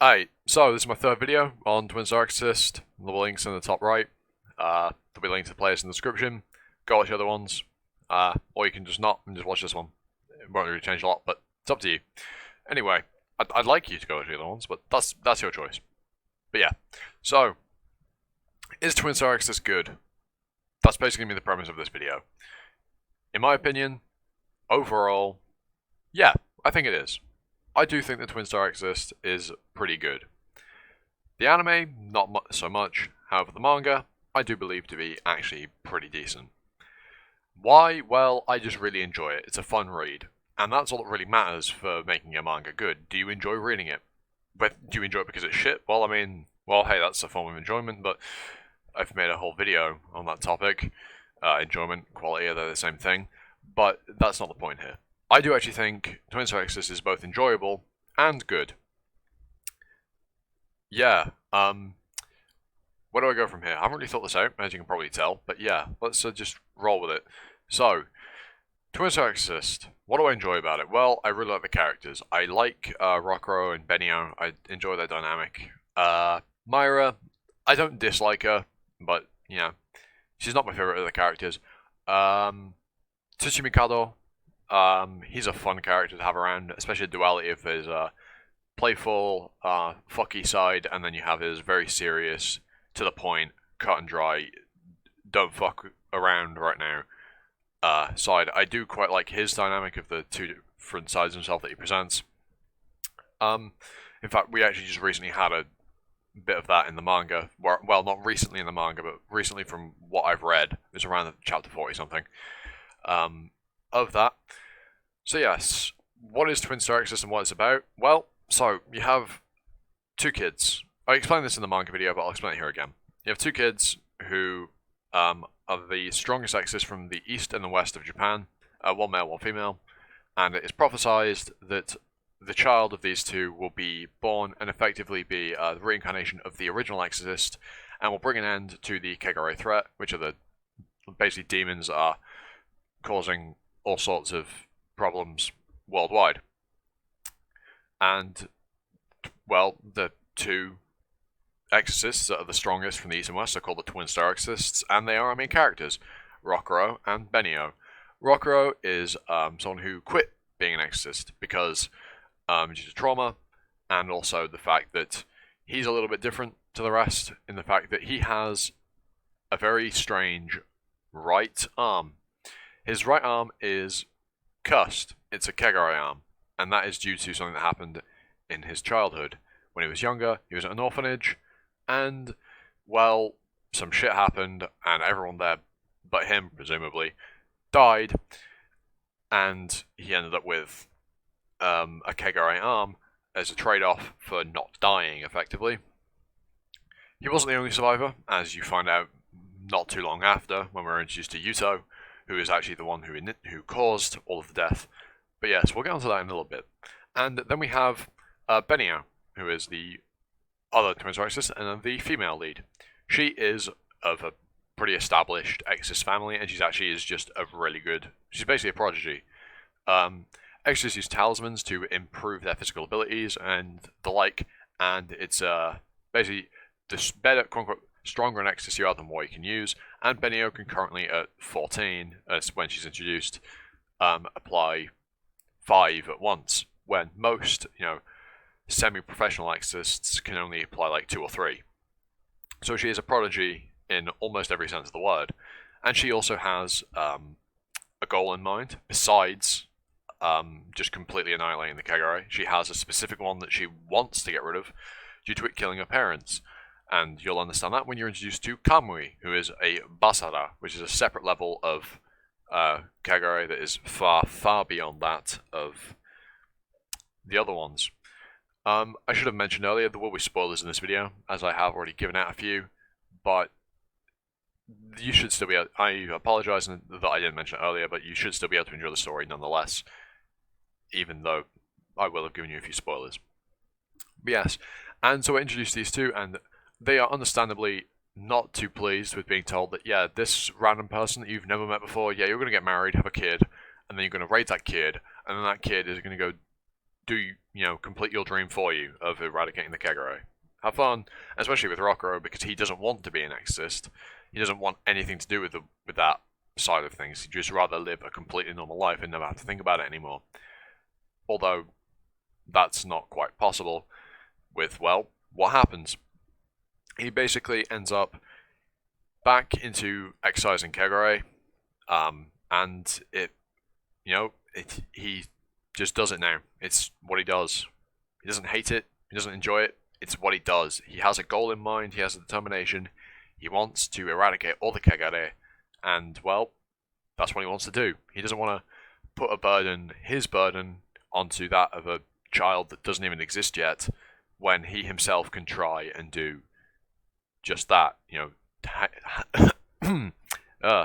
Alright, so this is my third video on Twin Star Exorcist. The link's in the top right. There'll be links to players in the description. Go watch the other ones. Or you can just not and just watch this one. It won't really change a lot, but it's up to you. Anyway, I'd like you to go watch the other ones, but that's your choice. But yeah, so is Twin Star Exorcist good? That's basically the premise of this video. In my opinion, overall, yeah, I think it is. I do think the Twin Star Exorcist is pretty good. The anime, not so much. However, the manga, I do believe to be actually pretty decent. Why? Well, I just really enjoy it. It's a fun read. And that's all that really matters for making a manga good. Do you enjoy reading it? But do you enjoy it because it's shit? Well, I mean, well, hey, that's a form of enjoyment, but I've made a whole video on that topic. Enjoyment, quality, they're the same thing. But that's not the point here. I do actually think Twin Star Exorcist is both enjoyable and good. Yeah, where do I go from here? I haven't really thought this out, as you can probably tell, but yeah, let's just roll with it. So, Twin Star Exorcist, what do I enjoy about it? Well, I really like the characters. I like Rokuro and Benio, I enjoy their dynamic. Myra, I don't dislike her, but, you know, she's not my favourite of the characters. Tsuchimikado, he's a fun character to have around, especially the duality of his playful, fucky side, and then you have his very serious, to the point, cut and dry, don't fuck around right now side. I do quite like his dynamic of the two different sides of himself that he presents. In fact, we actually just recently had a bit of that in the manga. Well, not recently in the manga, but recently from what I've read. It was around chapter 40 something of that. So yes, what is Twin Star Exorcist and what it's about? Well, so you have two kids. I explained this in the manga video, but I'll explain it here again. You have two kids who are the strongest exorcists from the east and the west of Japan, one male, one female, and it is prophesized that the child of these two will be born and effectively be the reincarnation of the original exorcist, and will bring an end to the Kegare threat, which are the basically demons that are causing all sorts of problems worldwide. And, well, the two exorcists that are the strongest from the east and west are called the Twin Star Exorcists, and they are our main characters, Rokuro and Benio. Rokuro is someone who quit being an exorcist because due to trauma, and also the fact that he's a little bit different to the rest in the fact that he has a very strange right arm. His right arm is cursed. It's a Kegare arm, and that is due to something that happened in his childhood. When he was younger, he was at an orphanage, and, well, some shit happened, and everyone there, but him, presumably, died, and he ended up with a Kegare arm as a trade-off for not dying, effectively. He wasn't the only survivor, as you find out not too long after, when we're introduced to Yuto, who is actually the one who caused all of the death. But yes, we'll get onto that in a little bit. And then we have Benio, who is the other Twin Star Exorcist, and the female lead. She is of a pretty established exorcist family, and she's just a really good. She's basically a prodigy. Exorcists use talismans to improve their physical abilities and the like, and it's basically the better, quote unquote, stronger an exorcist you are, the more you can use. And Benio can currently, at 14, as when she's introduced, apply 5 at once, when most, semi-professional exorcists can only apply like 2 or 3. So she is a prodigy in almost every sense of the word, and she also has a goal in mind besides just completely annihilating the Kegare. She has a specific one that she wants to get rid of due to it killing her parents, and you'll understand that when you're introduced to Kamui, who is a Basara, which is a separate level of Kegare that is far, far beyond that of the other ones. I should have mentioned earlier there will be spoilers in this video, as I have already given out a few, but you should still be able, I apologise that I didn't mention it earlier, but you should still be able to enjoy the story nonetheless, even though I will have given you a few spoilers. But yes, and so we're introduced to these two, and they are understandably not too pleased with being told that, yeah, this random person that you've never met before, yeah, you're going to get married, have a kid, and then you're going to raise that kid, and then that kid is going to go complete your dream for you of eradicating the Kegare. Have fun, especially with Rockero, because he doesn't want to be an exorcist. He doesn't want anything to do with that side of things. He'd just rather live a completely normal life and never have to think about it anymore. Although that's not quite possible with, well, what happens? He basically ends up back into excising Kegare, and he just does it now. It's what he does. He doesn't hate it. He doesn't enjoy it. It's what he does. He has a goal in mind. He has a determination. He wants to eradicate all the Kegare, and, well, that's what he wants to do. He doesn't want to put his burden, onto that of a child that doesn't even exist yet, when he himself can try and do just that.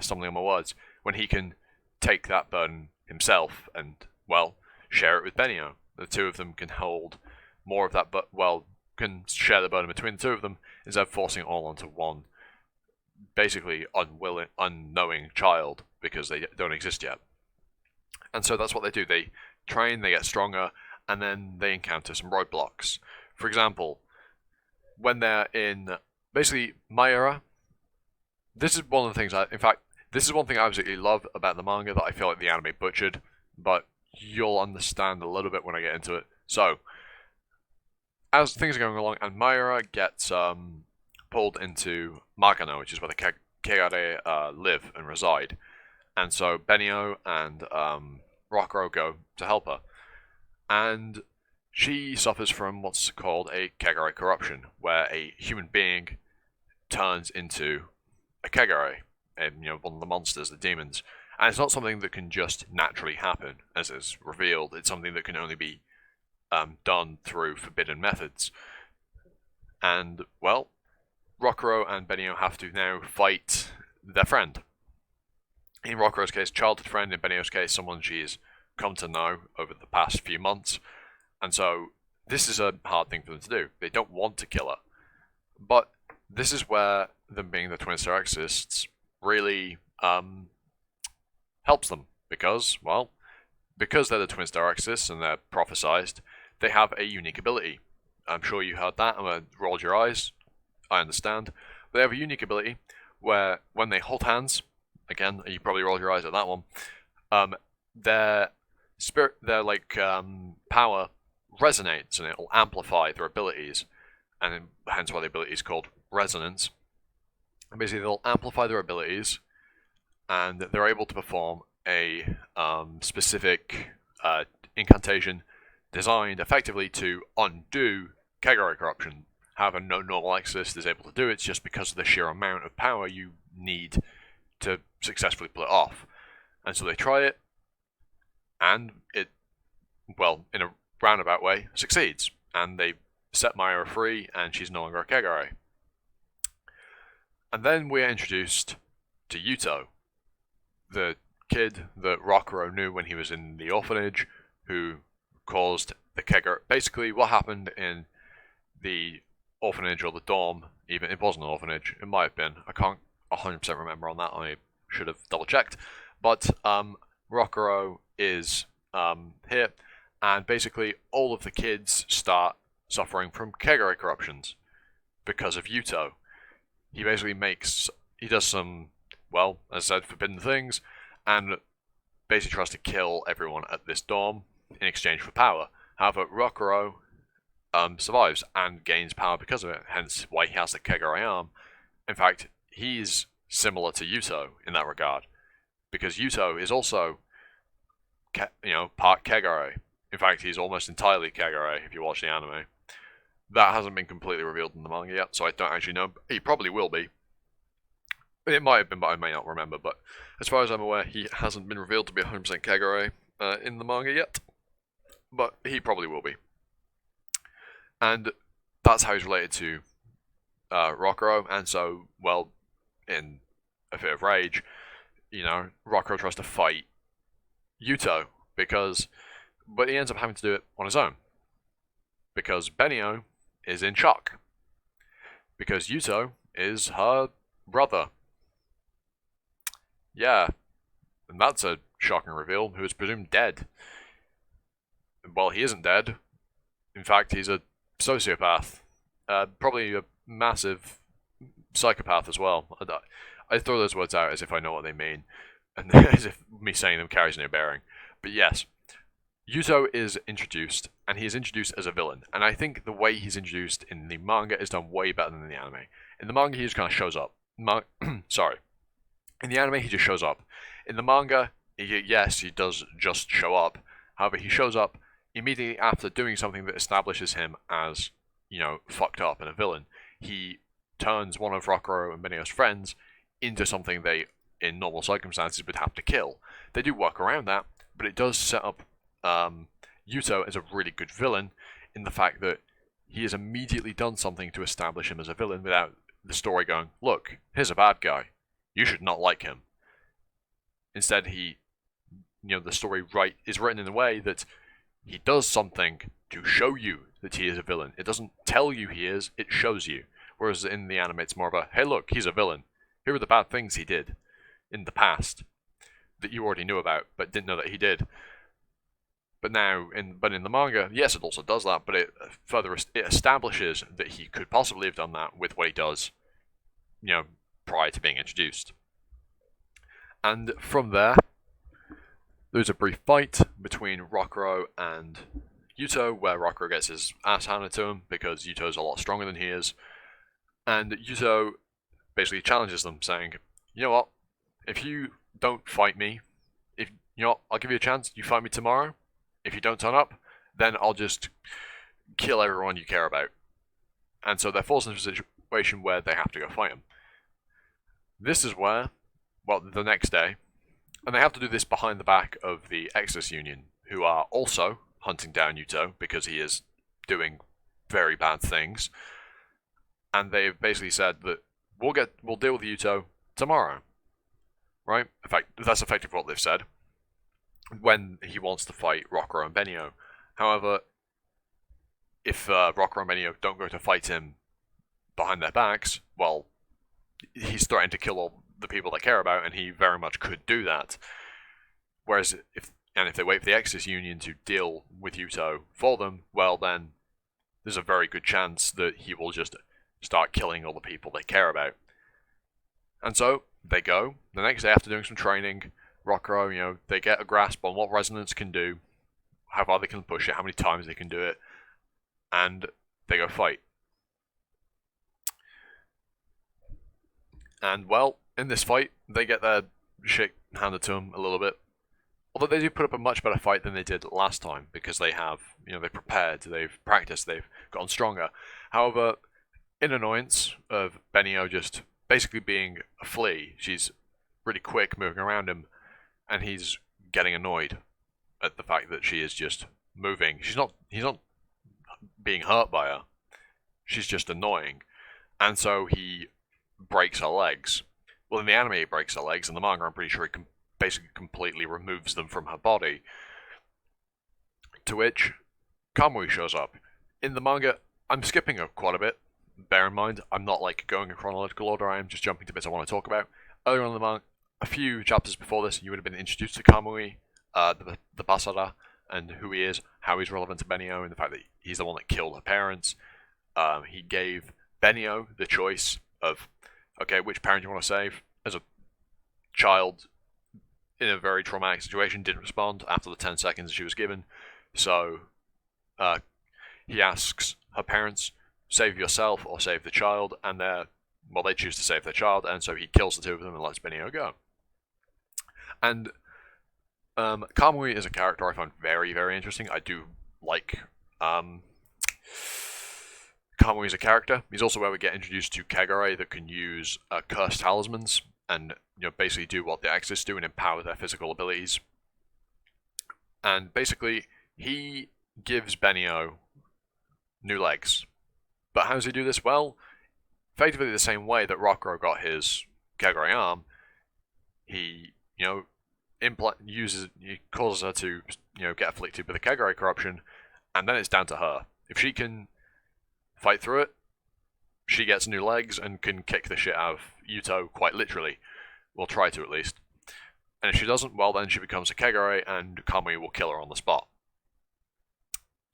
Stumbling on my words. When he can take that burden himself and, well, share it with Benio. The two of them can hold more of that, but, well, can share the burden between the two of them instead of forcing it all onto one basically unknowing child because they don't exist yet. And so that's what they do. They train, they get stronger, and then they encounter some roadblocks. For example, when they're in basically Mayura, this is one of the things this is one thing I absolutely love about the manga that I feel like the anime butchered, but you'll understand a little bit when I get into it. So, as things are going along, and Mayura gets pulled into Magano, which is where the Kegare live and reside. And so Benio and Rockero go to help her. And she suffers from what's called a Kegare corruption, where a human being turns into a Kegare, and one of the monsters, the demons. And it's not something that can just naturally happen, as is revealed. It's something that can only be done through forbidden methods. And, well, Rockero and Benio have to now fight their friend. In Rockero's case, childhood friend. In Benio's case, someone she's come to know over the past few months. And so this is a hard thing for them to do. They don't want to kill her. But this is where them being the Twin Star Exorcists really helps them. Because they're the Twin Star Exorcists and they're prophesized, they have a unique ability. I'm sure you heard that and rolled your eyes. I understand. But they have a unique ability where when they hold hands, again, you probably rolled your eyes at that one, their power resonates and it will amplify their abilities, and hence why the ability is called resonance. And basically, they'll amplify their abilities, and they're able to perform a specific incantation designed effectively to undo Kegare corruption. However, no normal exorcist is able to do it. It's just because of the sheer amount of power you need to successfully pull it off. And so they try it, and it, well, in a roundabout way, succeeds. And they set Mayura free, and she's no longer a Kegare. And then we're introduced to Yuto, the kid that Rockero knew when he was in the orphanage, who caused the Kegare. Basically, what happened in the orphanage or the dorm, even it wasn't an orphanage, it might have been. I can't 100% remember on that. I should have double checked. But Rockero is here, and basically all of the kids start suffering from Kegare corruptions because of Yuto. He basically does some, well, as I said, forbidden things, and basically tries to kill everyone at this dorm in exchange for power. However, Rockero survives and gains power because of it, hence why he has the Kegare arm. In fact, he's similar to Yuto in that regard, because Yuto is also, part Kegare. In fact, he's almost entirely Kegare if you watch the anime. That hasn't been completely revealed in the manga yet, so I don't actually know. He probably will be. It might have been, but I may not remember. But as far as I'm aware, he hasn't been revealed to be 100% Kegare in the manga yet. But he probably will be. And that's how he's related to Rockero. And so, well, in a fit of rage, Rockero tries to fight Yuto but he ends up having to do it on his own. Because Benio is in shock. Because Yuto is her brother. Yeah, and that's a shocking reveal, who is presumed dead. well, he isn't dead. In fact, he's a sociopath. Probably a massive psychopath as well. I throw those words out as if I know what they mean, and as if me saying them carries no bearing. But yes, Yuto is introduced, and he is introduced as a villain. And I think the way he's introduced in the manga is done way better than in the anime. In the manga, he just kind of shows up. Sorry. In the anime, he just shows up. In the manga, yes, he does just show up. However, he shows up immediately after doing something that establishes him as, fucked up and a villain. He turns one of Rockero and Benio's friends into something they, in normal circumstances, would have to kill. They do work around that, but it does set up Yuto as a really good villain in the fact that he has immediately done something to establish him as a villain without the story going, look, here's a bad guy. You should not like him. Instead, the story is written in a way that he does something to show you that he is a villain. It doesn't tell you he is, it shows you. Whereas in the anime, it's more of a, hey look, he's a villain. Here are the bad things he did in the past that you already knew about, but didn't know that he did. But in the manga, yes, it also does that, but it establishes that he could possibly have done that with what he does, prior to being introduced. And from there's a brief fight between Rockero and Yuto, where Rockero gets his ass handed to him because Yuto's a lot stronger than he is. And Yuto basically challenges them, saying, you know what, if you don't fight me, I'll give you a chance, you fight me tomorrow. If you don't turn up, then I'll just kill everyone you care about. And so they're forced into a situation where they have to go fight him. This is where, the next day, and they have to do this behind the back of the Exorcist Union, who are also hunting down Yuto because he is doing very bad things. And they've basically said that we'll deal with Yuto tomorrow. Right? In fact, that's effectively what they've said when he wants to fight Rockero and Benio. However, if Rockero and Benio don't go to fight him behind their backs, well, he's threatened to kill all the people they care about, and he very much could do that. Whereas if they wait for the Exorcist Union to deal with Yuto for them, well then, there's a very good chance that he will just start killing all the people they care about. And so, they go. The next day, after doing some training, Rockero, they get a grasp on what resonance can do, how far they can push it, how many times they can do it, and they go fight. And, well, in this fight, they get their shit handed to them a little bit. Although they do put up a much better fight than they did last time, because they have, they've prepared, they've practiced, they've gotten stronger. However, in annoyance of Benio just basically being a flea, she's really quick moving around him, and he's getting annoyed at the fact that she is just moving. He's not being hurt by her. She's just annoying. And so he breaks her legs. Well, in the anime, he breaks her legs. In the manga, I'm pretty sure he basically completely removes them from her body. To which Kamui shows up. In the manga, I'm skipping quite a bit. Bear in mind, I'm not going in chronological order. I am just jumping to bits I want to talk about. Earlier on in the manga, a few chapters before this, you would have been introduced to Kamui, the Basara, and who he is, how he's relevant to Benio, and the fact that he's the one that killed her parents. He gave Benio the choice of, okay, which parent you want to save? As a child in a very traumatic situation, didn't respond after the 10 seconds she was given. So he asks her parents, save yourself or save the child, and they choose to save their child, and so he kills the two of them and lets Benio go. And Kamui is a character I find very, very interesting. I do like Kamui as a character. He's also where we get introduced to Kagure that can use cursed talismans and basically do what the Exorcists do and empower their physical abilities. And basically, he gives Benio new legs. But how does he do this? Well, effectively the same way that Rockero got his Kagure arm. He, causes her to, get afflicted with a Kagure corruption, and then it's down to her. If she can fight through it, she gets new legs and can kick the shit out of Yuto quite literally. Well, try to at least. And if she doesn't, well then she becomes a Kagure and Kamui will kill her on the spot.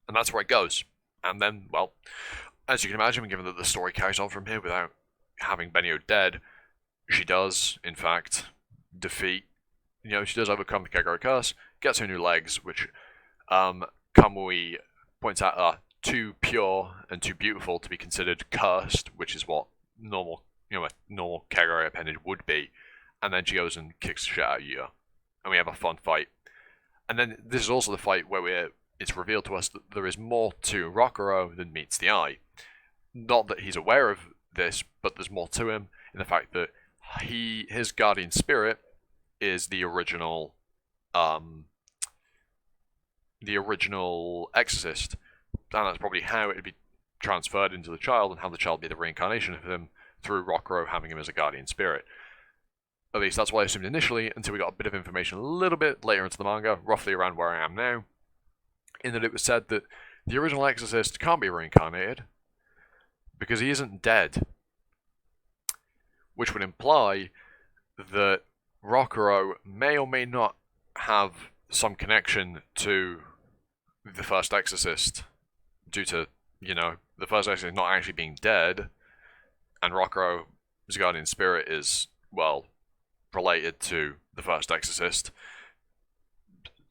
And that's where it goes. And then, well, as you can imagine, given that the story carries on from here without having Benio dead, she does, in fact, defeat. She does overcome the Kagura curse, gets her new legs, which Kamui points out are too pure and too beautiful to be considered cursed, which is what a normal Kagura appendage would be. And then she goes and kicks the shit out of Yuya, and we have a fun fight. And then this is also the fight where it's revealed to us that there is more to Rokurou than meets the eye. Not that he's aware of this, but there's more to him in the fact that his guardian spirit is the original exorcist, and that's probably how it would be transferred into the child, and how the child be the reincarnation of him through Rokurou having him as a guardian spirit. At least that's what I assumed initially, until we got a bit of information a little bit later into the manga, roughly around where I am now, in that it was said that the original exorcist can't be reincarnated because he isn't dead, which would imply that Rokurou may or may not have some connection to the first exorcist due to, the first exorcist not actually being dead, and Rokurou's guardian spirit is, well, related to the first exorcist.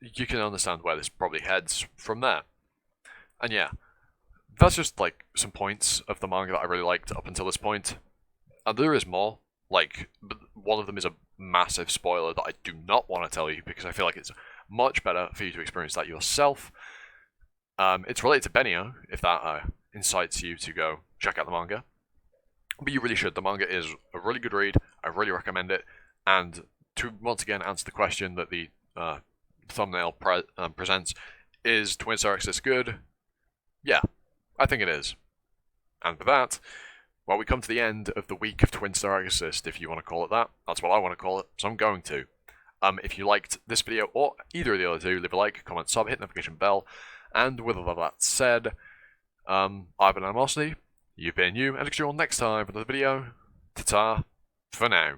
You can understand where this probably heads from there. And yeah, that's just like some points of the manga that I really liked up until this point. And there is more. Like, one of them is a massive spoiler that I do not want to tell you because I feel like it's much better for you to experience that yourself. It's related to Benio, if that incites you to go check out the manga. But you really should. The manga is a really good read. I really recommend it. And to once again answer the question that the thumbnail presents, is Twin Star Exorcist good? Yeah, I think it is. And with that, well, we come to the end of the week of Twin Star Exorcist, if you want to call it that. That's what I want to call it, so I'm going to. If you liked this video or either of the other two, leave a like, comment, sub, hit the notification bell. And with all of that said, I've been Animosity, you've been you, and I'll see you all next time for another video. Ta-ta, for now.